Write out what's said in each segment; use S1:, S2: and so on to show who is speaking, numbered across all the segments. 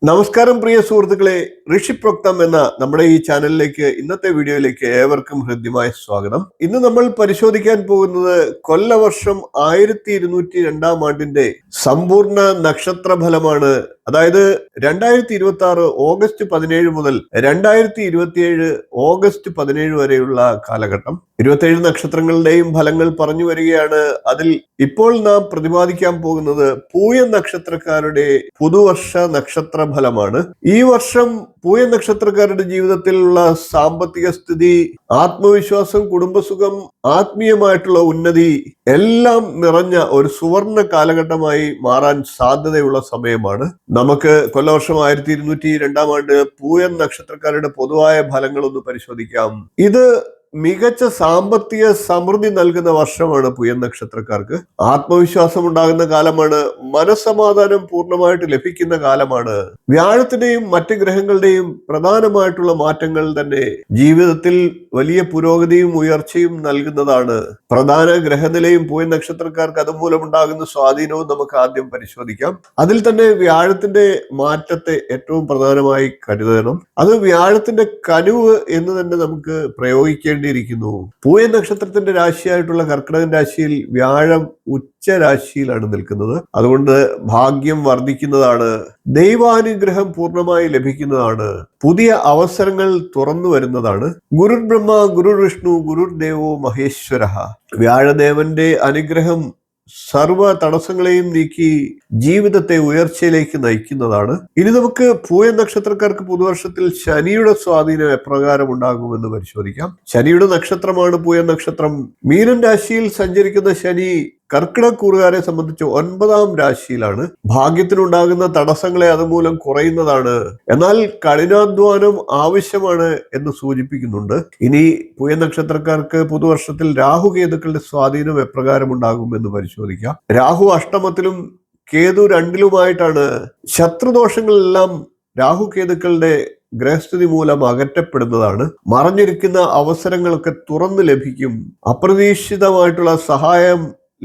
S1: നമസ്കാരം പ്രിയ സുഹൃത്തുക്കളെ, ഋഷിപ്രോക്തം എന്ന നമ്മുടെ ഈ ചാനലിലേക്ക് ഇന്നത്തെ വീഡിയോയിലേക്ക് ഏവർക്കും ഹൃദ്യമായ സ്വാഗതം. ഇന്ന് നമ്മൾ പരിശോധിക്കാൻ പോകുന്നത് കൊല്ലവർഷം 1202 സമ്പൂർണ്ണ നക്ഷത്ര ഫലമാണ്. അതായത് 2026 ഓഗസ്റ്റ് 17 മുതൽ 2027 ഓഗസ്റ്റ് 17 വരെയുള്ള കാലഘട്ടം. 27 നക്ഷത്രങ്ങളുടെയും ഫലങ്ങൾ പറഞ്ഞു വരികയാണ്. അതിൽ ഇപ്പോൾ നാം പ്രതിപാദിക്കാൻ പോകുന്നത് പൂയ നക്ഷത്രക്കാരുടെ പുതുവർഷ നക്ഷത്ര ഫലമാണ്. ഈ വർഷം പൂയ നക്ഷത്രക്കാരുടെ ജീവിതത്തിലുള്ള സാമ്പത്തിക സ്ഥിതി, ആത്മവിശ്വാസം, കുടുംബസുഖം, ആത്മീയമായിട്ടുള്ള ഉന്നതി എല്ലാം നിറഞ്ഞ ഒരു സുവർണ കാലഘട്ടമായി മാറാൻ സാധ്യതയുള്ള സമയമാണ്. നമുക്ക് കൊല്ലവർഷം 1202 പൂയ നക്ഷത്രക്കാരുടെ പൊതുവായ ഫലങ്ങൾ ഒന്ന് പരിശോധിക്കാം. ഇത് മികച്ച സാമ്പത്തിക സമൃദ്ധി നൽകുന്ന വർഷമാണ് പൂയ നക്ഷത്രക്കാർക്ക്. ആത്മവിശ്വാസം ഉണ്ടാകുന്ന കാലമാണ്. മനസ്സമാധാനം പൂർണ്ണമായിട്ട് ലഭിക്കുന്ന കാലമാണ്. വ്യാഴത്തിന്റെയും മറ്റ് ഗ്രഹങ്ങളുടെയും പ്രധാനമായിട്ടുള്ള മാറ്റങ്ങൾ തന്നെ ജീവിതത്തിൽ വലിയ പുരോഗതിയും ഉയർച്ചയും നൽകുന്നതാണ്. പ്രധാന ഗ്രഹനിലയും പൂയ നക്ഷത്രക്കാർക്ക് അതുമൂലം ഉണ്ടാകുന്ന സ്വാധീനവും നമുക്ക് ആദ്യം പരിശോധിക്കാം. അതിൽ തന്നെ വ്യാഴത്തിന്റെ മാറ്റത്തെ ഏറ്റവും പ്രധാനമായി കരുതണം. അത് വ്യാഴത്തിന്റെ കനുവ് എന്ന് തന്നെ നമുക്ക് പ്രയോഗിക്കേണ്ടിയിരിക്കുന്നു. പൂയ നക്ഷത്രത്തിന്റെ രാശിയായിട്ടുള്ള കർക്കിടകൻ രാശിയിൽ വ്യാഴം ഉച്ച രാശിയിലാണ് നിൽക്കുന്നത്. അതുകൊണ്ട് ഭാഗ്യം വർദ്ധിക്കുന്നതാണ്. ദൈവാനുഗ്രഹം പൂർണ്ണമായി ലഭിക്കുന്നതാണ്. പുതിയ അവസരങ്ങൾ തുറന്നു വരുന്നതാണ്. ഗുരുർ ബ്രഹ്മ, ഗുരുർ വിഷ്ണു, ഗുരുർ ദേവോ മഹേശ്വര. വ്യാഴദേവന്റെ അനുഗ്രഹം സർവ തടസ്സങ്ങളെയും നീക്കി ജീവിതത്തെ ഉയർച്ചയിലേക്ക് നയിക്കുന്നതാണ്. ഇനി നമുക്ക് പൂയ നക്ഷത്രക്കാർക്ക് പുതുവർഷത്തിൽ ശനിയുടെ സ്വാധീനം എപ്രകാരം ഉണ്ടാകുമെന്ന് പരിശോധിക്കാം. ശനിയുടെ നക്ഷത്രമാണ് പൂയ നക്ഷത്രം. മീനൻ രാശിയിൽ സഞ്ചരിക്കുന്ന ശനി കർക്കിടകൂറുകാരെ സംബന്ധിച്ച് 9ാം രാശിയിലാണ്. ഭാഗ്യത്തിനുണ്ടാകുന്ന തടസ്സങ്ങളെ അതുമൂലം കുറയുന്നതാണ്. എന്നാൽ കഠിനാധ്വാനം ആവശ്യമാണ് എന്ന് സൂചിപ്പിക്കുന്നുണ്ട്. ഇനി പൂയ നക്ഷത്രക്കാർക്ക് പുതുവർഷത്തിൽ രാഹുകേതുക്കളുടെ സ്വാധീനം എപ്രകാരം ഉണ്ടാകും എന്ന് പരിശോധിക്കാം. രാഹു അഷ്ടമത്തിലും കേതു 2ലുമായിട്ടാണ്. ശത്രുദോഷങ്ങളെല്ലാം രാഹുകേതുക്കളുടെ ഗ്രഹസ്ഥിതി മൂലം അകറ്റപ്പെടുന്നതാണ്. മറഞ്ഞിരിക്കുന്ന അവസരങ്ങളൊക്കെ തുറന്നു ലഭിക്കും. അപ്രതീക്ഷിതമായിട്ടുള്ള സഹായം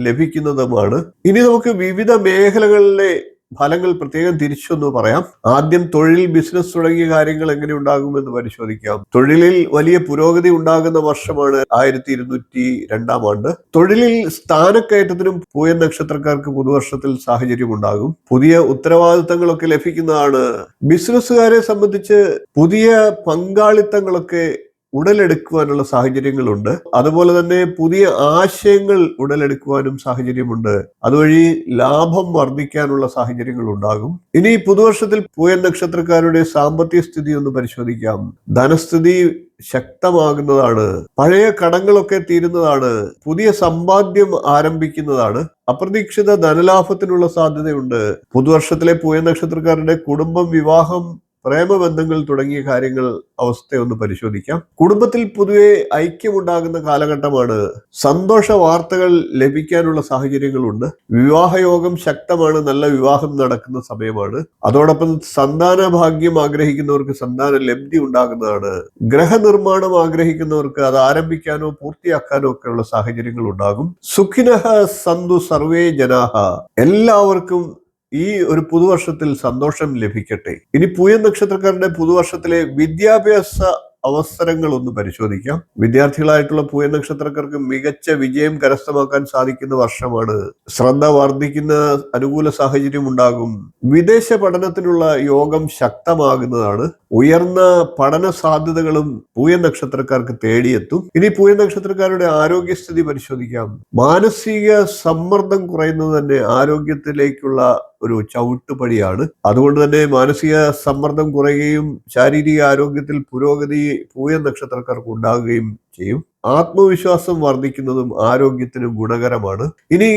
S1: ലഭിക്കുന്നതുമാണ്. ഇനി നമുക്ക് വിവിധ മേഖലകളിലെ ഫലങ്ങൾ പ്രത്യേകം തിരിച്ചൊന്ന് പറയാം. ആദ്യം തൊഴിൽ, ബിസിനസ് തുടങ്ങിയ കാര്യങ്ങൾ എങ്ങനെ ഉണ്ടാകുമെന്ന് പരിശോധിക്കാം. തൊഴിലിൽ വലിയ പുരോഗതി ഉണ്ടാകുന്ന വർഷമാണ് 1202 തൊഴിലിൽ സ്ഥാനക്കയറ്റത്തിനും പൂയ നക്ഷത്രക്കാർക്ക് പുതുവർഷത്തിൽ സാഹചര്യം ഉണ്ടാകും. പുതിയ ഉത്തരവാദിത്തങ്ങളൊക്കെ ലഭിക്കുന്നതാണ്. ബിസിനസ്സുകാരെ സംബന്ധിച്ച് പുതിയ പങ്കാളിത്തങ്ങളൊക്കെ ഉടലെടുക്കുവാനുള്ള സാഹചര്യങ്ങളുണ്ട്. അതുപോലെ തന്നെ പുതിയ ആശയങ്ങൾ ഉടലെടുക്കുവാനും സാഹചര്യമുണ്ട്. അതുവഴി ലാഭം വർദ്ധിക്കാനുള്ള സാഹചര്യങ്ങൾ ഉണ്ടാകും. ഇനി പുതുവർഷത്തിൽ പൂയ നക്ഷത്രക്കാരുടെ സാമ്പത്തിക സ്ഥിതി ഒന്ന് പരിശോധിക്കാം. ധനസ്ഥിതി ശക്തമാകുന്നതാണ്. പഴയ കടങ്ങളൊക്കെ തീരുന്നതാണ്. പുതിയ സമ്പാദ്യം ആരംഭിക്കുന്നതാണ്. അപ്രതീക്ഷിത ധനലാഭത്തിനുള്ള സാധ്യതയുണ്ട്. പുതുവർഷത്തിലെ പൂയ നക്ഷത്രക്കാരുടെ കുടുംബം, വിവാഹം, പ്രേമബന്ധങ്ങൾ തുടങ്ങിയ കാര്യങ്ങൾ അവസ്ഥയൊന്ന് പരിശോധിക്കാം. കുടുംബത്തിൽ പൊതുവെ ഐക്യമുണ്ടാകുന്ന കാലഘട്ടമാണ്. സന്തോഷ വാർത്തകൾ ലഭിക്കാനുള്ള സാഹചര്യങ്ങളുണ്ട്. വിവാഹയോഗം ശക്തമാണ്. നല്ല വിവാഹം നടക്കുന്ന സമയമാണ്. അതോടൊപ്പം സന്താന ഭാഗ്യം ആഗ്രഹിക്കുന്നവർക്ക് സന്താന ലബ്ധി ഉണ്ടാകുന്നതാണ്. ഗ്രഹനിർമ്മാണം ആഗ്രഹിക്കുന്നവർക്ക് അത് ആരംഭിക്കാനോ പൂർത്തിയാക്കാനോ ഒക്കെയുള്ള സാഹചര്യങ്ങൾ ഉണ്ടാകും. സുഖിനഃ സന്തു സർവേ ജനാഹ. എല്ലാവർക്കും ഈ ഒരു പുതുവർഷത്തിൽ സന്തോഷം ലഭിക്കട്ടെ. ഇനി പൂയ നക്ഷത്രക്കാരുടെ പുതുവർഷത്തിലെ വിദ്യാഭ്യാസ അവസരങ്ങൾ ഒന്ന് പരിശോധിക്കാം. വിദ്യാർത്ഥികളായിട്ടുള്ള പൂയ നക്ഷത്രക്കാർക്ക് മികച്ച വിജയം കരസ്ഥമാക്കാൻ സാധിക്കുന്ന വർഷമാണ്. ശ്രദ്ധ വർദ്ധിക്കുന്ന അനുകൂല സാഹചര്യം ഉണ്ടാകും. വിദേശ പഠനത്തിനുള്ള യോഗം ശക്തമാകുന്നതാണ്. ഉയർന്ന പഠന സാധ്യതകളും പൂയ നക്ഷത്രക്കാർക്ക് തേടിയെത്തും. ഇനി പൂയ നക്ഷത്രക്കാരുടെ ആരോഗ്യസ്ഥിതി പരിശോധിക്കാം. മാനസിക സമ്മർദ്ദം കുറയുന്നത് തന്നെ ആരോഗ്യത്തിലേക്കുള്ള ഒരു ചവിട്ടുപടിയാണ്. അതുകൊണ്ട് തന്നെ മാനസിക സമ്മർദ്ദം കുറയുകയും ശാരീരിക ആരോഗ്യത്തിൽ പുരോഗതി പൂയ നക്ഷത്രക്കാർക്ക് ഉണ്ടാകുകയും ചെയ്യും. ആത്മവിശ്വാസം വർദ്ധിക്കുന്നതും ആരോഗ്യത്തിന് ഗുണകരമാണ്. ഇനി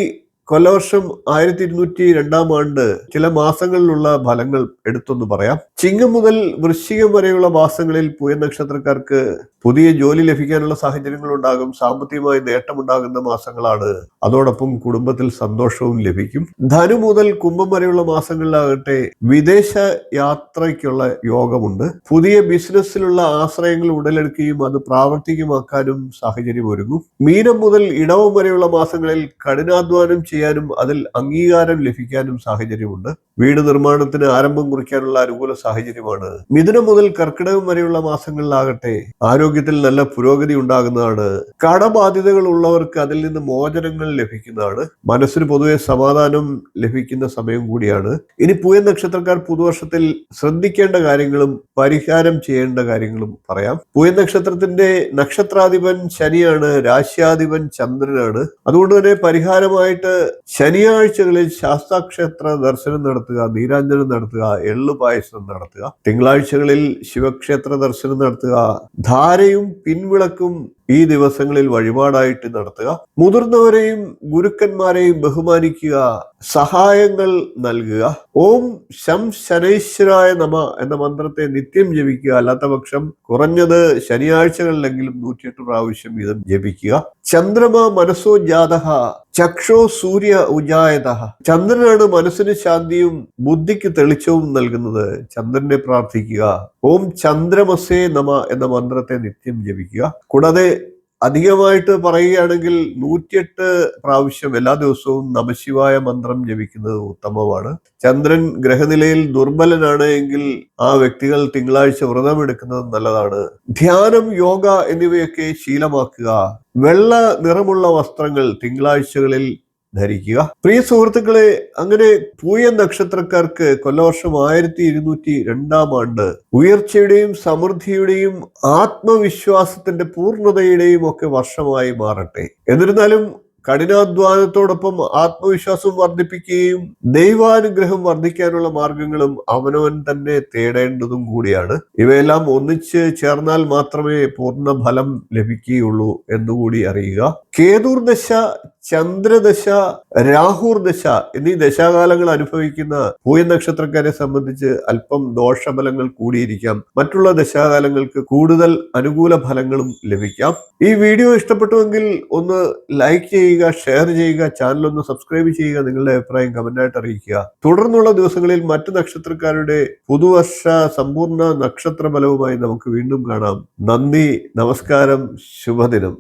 S1: കൊല്ലവർഷം 1202 ചില മാസങ്ങളിലുള്ള ഫലങ്ങൾ എടുത്തൊന്ന് പറയാം. ചിങ്ങം മുതൽ വൃശ്ചികം വരെയുള്ള മാസങ്ങളിൽ പൂയ നക്ഷത്രക്കാർക്ക് പുതിയ ജോലി ലഭിക്കാനുള്ള സാഹചര്യങ്ങൾ ഉണ്ടാകും. സാമ്പത്തികമായി നേട്ടമുണ്ടാകുന്ന മാസങ്ങളാണ്. അതോടൊപ്പം കുടുംബത്തിൽ സന്തോഷവും ലഭിക്കും. ധനു മുതൽ കുംഭം വരെയുള്ള മാസങ്ങളിലാകട്ടെ വിദേശ യാത്രയ്ക്കുള്ള യോഗമുണ്ട്. പുതിയ ബിസിനസ്സിലുള്ള ആശ്രയങ്ങൾ ഉടലെടുക്കുകയും അത് പ്രാവർത്തികമാക്കാനും സാഹചര്യം ഒരുങ്ങും. മീനം മുതൽ ഇടവം വരെയുള്ള മാസങ്ങളിൽ കഠിനാധ്വാനം ചെയ്യാനും അതിൽ അംഗീകാരം ലഭിക്കാനും സാഹചര്യമുണ്ട്. വീട് നിർമ്മാണത്തിന് ആരംഭം കുറിക്കാനുള്ള അനുകൂല സാഹചര്യമാണ്. മിഥുനം മുതൽ കർക്കിടകം വരെയുള്ള മാസങ്ങളിലാകട്ടെ ആരോഗ്യത്തിൽ നല്ല പുരോഗതി ഉണ്ടാകുന്നതാണ്. കടബാധ്യതകൾ ഉള്ളവർക്ക് അതിൽ നിന്ന് മോചനങ്ങൾ ലഭിക്കുന്നതാണ്. മനസ്സിന് പൊതുവെ സമാധാനം ലഭിക്കുന്ന സമയം കൂടിയാണ്. ഇനി പൂയ നക്ഷത്രക്കാർ പുതുവർഷത്തിൽ ശ്രദ്ധിക്കേണ്ട കാര്യങ്ങളും പരിഹാരം ചെയ്യേണ്ട കാര്യങ്ങളും പറയാം. പൂയ നക്ഷത്രത്തിന്റെ നക്ഷത്രാധിപൻ ശനിയാണ്, രാശ്യാധിപൻ ചന്ദ്രനാണ്. അതുകൊണ്ട് തന്നെ പരിഹാരമായിട്ട് ശനിയാഴ്ചകളിൽ ശാസ്താക്ഷേത്ര ദർശനം നടത്തുക, നീരാഞ്ജനം നടത്തുക, എള്ളു പായസം നടത്തുക. തിങ്കളാഴ്ചകളിൽ ശിവക്ഷേത്ര ദർശനം നടത്തുക, ധാരയും പിൻവിളക്കും ഈ ദിവസങ്ങളിൽ വഴിപാടായിട്ട് നടത്തുക. മുതിർന്നവരെയും ഗുരുക്കന്മാരെയും ബഹുമാനിക്കുക, സഹായങ്ങൾ നൽകുക. ഓം ശം ശനൈശ്വരായ നമ എന്ന മന്ത്രത്തെ നിത്യം ജപിക്കുക. അല്ലാത്ത പക്ഷം കുറഞ്ഞത് ശനിയാഴ്ചകളിലെങ്കിലും 108 പ്രാവശ്യം വീതം ജപിക്കുക. ചന്ദ്രമ മനസ്സോ ജാതഃ ചക്ഷോ സൂര്യ ഉജായത. ചന്ദ്രനാണ് മനസ്സിന് ശാന്തിയും ബുദ്ധിക്ക് തെളിച്ചവും നൽകുന്നത്. ചന്ദ്രനെ പ്രാർത്ഥിക്കുക. ഓം ചന്ദ്രമസേ നമ എന്ന മന്ത്രത്തെ നിത്യം ജപിക്കുക. കൂടാതെ അധികമായിട്ട് പറയുകയാണെങ്കിൽ 108 പ്രാവശ്യം എല്ലാ ദിവസവും നമശിവായ മന്ത്രം ജപിക്കുന്നത് ഉത്തമമാണ്. ചന്ദ്രൻ ഗ്രഹനിലയിൽ ദുർബലനാണ് എങ്കിൽ ആ വ്യക്തികൾ തിങ്കളാഴ്ച വ്രതമെടുക്കുന്നത് നല്ലതാണ്. ധ്യാനം, യോഗ എന്നിവയൊക്കെ ശീലമാക്കുക. വെള്ള നിറമുള്ള വസ്ത്രങ്ങൾ തിങ്കളാഴ്ചകളിൽ ധരിക്കുക. പ്രിയ സുഹൃത്തുക്കളെ, അങ്ങനെ പൂയ നക്ഷത്രക്കാർക്ക് കൊല്ലവർഷം 1202 ആണ്ട് ഉയർച്ചയുടെയും സമൃദ്ധിയുടെയും ആത്മവിശ്വാസത്തിന്റെ പൂർണ്ണതയുടെയും ഒക്കെ വർഷമായി മാറട്ടെ. എന്നിരുന്നാലും കഠിനാധ്വാനത്തോടൊപ്പം ആത്മവിശ്വാസം വർദ്ധിപ്പിക്കുകയും ദൈവാനുഗ്രഹം വർദ്ധിക്കാനുള്ള മാർഗങ്ങളും അവനവൻ തന്നെ തേടേണ്ടതും കൂടിയാണ്. ഇവയെല്ലാം ഒന്നിച്ച് ചേർന്നാൽ മാത്രമേ പൂർണ്ണ ഫലം ലഭിക്കുകയുള്ളൂ എന്നുകൂടി അറിയുക. കേതുർദശ, ചന്ദ്രദശ, രാഹുർദശ എന്നീ ദശാകാലങ്ങൾ അനുഭവിക്കുന്ന പൂയ നക്ഷത്രക്കാരെ സംബന്ധിച്ച് അല്പം ദോഷഫലങ്ങൾ കൂടിയിരിക്കാം. മറ്റുള്ള ദശാകാലങ്ങൾക്ക് കൂടുതൽ അനുകൂല ഫലങ്ങളും ലഭിക്കാം. ഈ വീഡിയോ ഇഷ്ടപ്പെട്ടുവെങ്കിൽ ഒന്ന് ലൈക്ക് ചെയ്യുക, ഷെയർ ചെയ്യുക, ചാനൽ ഒന്ന് സബ്സ്ക്രൈബ് ചെയ്യുക, നിങ്ങളുടെ അഭിപ്രായം കമന്റായിട്ട് അറിയിക്കുക. തുടർന്നുള്ള ദിവസങ്ങളിൽ മറ്റു നക്ഷത്രക്കാരുടെ പുതുവർഷ സമ്പൂർണ്ണ നക്ഷത്ര ഫലവുമായി നമുക്ക് വീണ്ടും കാണാം. നന്ദി, നമസ്കാരം, ശുഭദിനം.